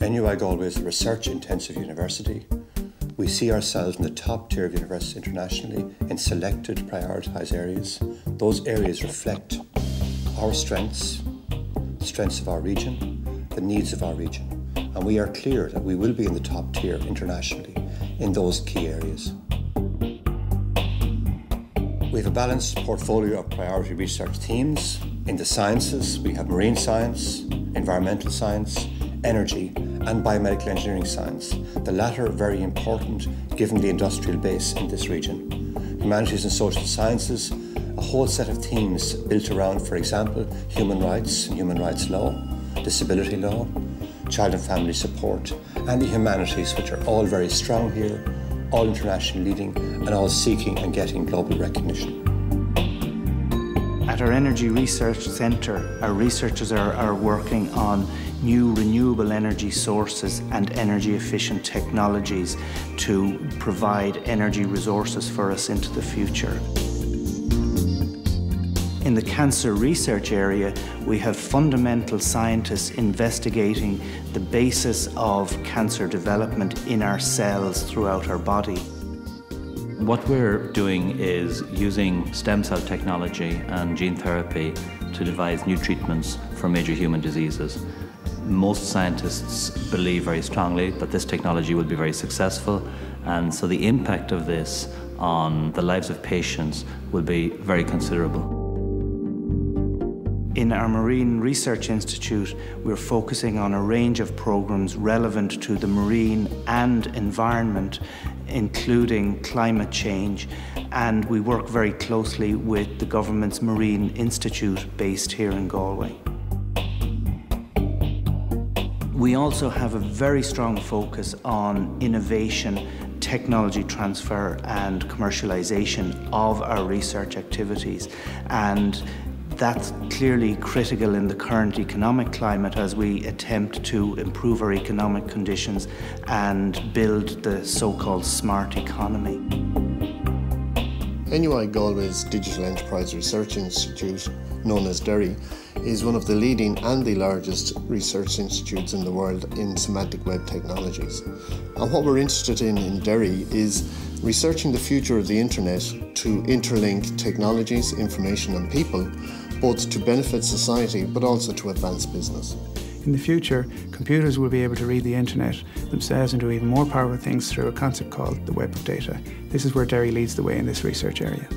NUI Galway is a research-intensive university. We see ourselves in the top tier of universities internationally in selected, prioritised areas. Those areas reflect our strengths, the strengths of our region, the needs of our region. And we are clear that we will be in the top tier internationally in those key areas. We have a balanced portfolio of priority research themes. In the sciences, we have marine science, environmental science, energy, and biomedical engineering science, the latter very important given the industrial base in this region. Humanities and social sciences, a whole set of themes built around, for example, human rights and human rights law, disability law, child and family support, and the humanities, which are all very strong here, all internationally leading, and all seeking and getting global recognition. At our Energy Research Centre, our researchers are working on new renewable energy sources and energy efficient technologies to provide energy resources for us into the future. In the cancer research area, we have fundamental scientists investigating the basis of cancer development in our cells throughout our body. What we're doing is using stem cell technology and gene therapy to devise new treatments for major human diseases. Most scientists believe very strongly that this technology will be very successful, and so the impact of this on the lives of patients will be very considerable. In our Marine Research Institute, we're focusing on a range of programs relevant to the marine and environment, including climate change, and we work very closely with the government's Marine Institute based here in Galway. We also have a very strong focus on innovation, technology transfer and commercialisation of our research activities, and that's clearly critical in the current economic climate as we attempt to improve our economic conditions and build the so-called smart economy. NUI Galway's Digital Enterprise Research Institute, known as DERRI, is one of the leading and the largest research institutes in the world in semantic web technologies. And what we're interested in DERRI is researching the future of the internet to interlink technologies, information and people, both to benefit society but also to advance business. In the future, computers will be able to read the internet themselves and do even more powerful things through a concept called the web of data. This is where DERRI leads the way in this research area.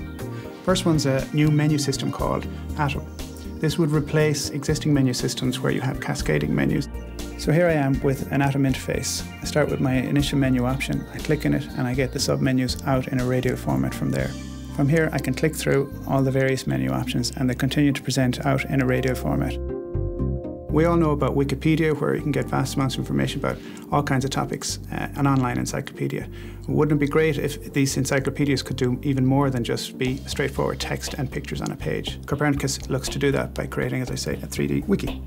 First one's a new menu system called Atom. This would replace existing menu systems where you have cascading menus. So here I am with an Atom interface. I start with my initial menu option, I click in it and I get the sub-menus out in a radial format from there. From here I can click through all the various menu options and they continue to present out in a radial format. We all know about Wikipedia, where you can get vast amounts of information about all kinds of topics, an online encyclopedia. Wouldn't it be great if these encyclopedias could do even more than just be straightforward text and pictures on a page? Copernicus looks to do that by creating, as I say, a 3D wiki.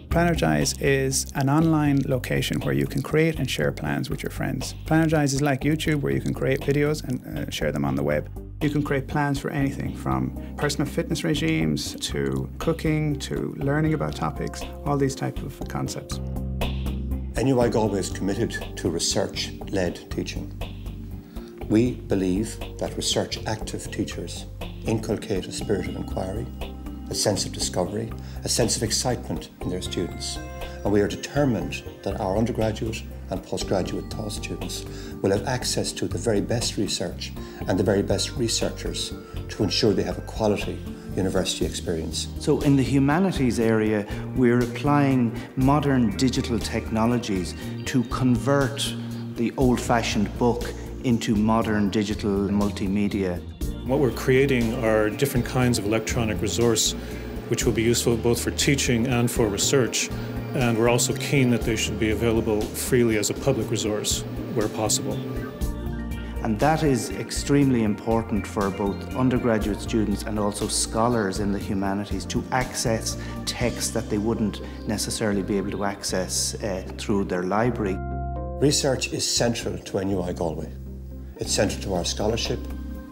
Planergize is an online location where you can create and share plans with your friends. Planergize is like YouTube, where you can create videos and share them on the web. You can create plans for anything from personal fitness regimes to cooking to learning about topics, all these types of concepts. NUI Galway is committed to research-led teaching. We believe that research-active teachers inculcate a spirit of inquiry, a sense of discovery, a sense of excitement in their students. And we are determined that our undergraduate and postgraduate thought students will have access to the very best research and the very best researchers to ensure they have a quality university experience. So in the humanities area, we're applying modern digital technologies to convert the old-fashioned book into modern digital multimedia. What we're creating are different kinds of electronic resource which will be useful both for teaching and for research. And we're also keen that they should be available freely as a public resource where possible. And that is extremely important for both undergraduate students and also scholars in the humanities to access texts that they wouldn't necessarily be able to access through their library. Research is central to NUI Galway. It's central to our scholarship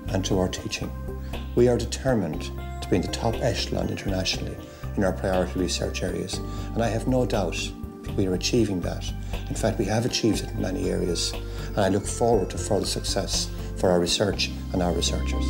and to our teaching. We are determined to be in the top echelon internationally in our priority research areas, and I have no doubt that we are achieving that. In fact, we have achieved it in many areas, and I look forward to further success for our research and our researchers.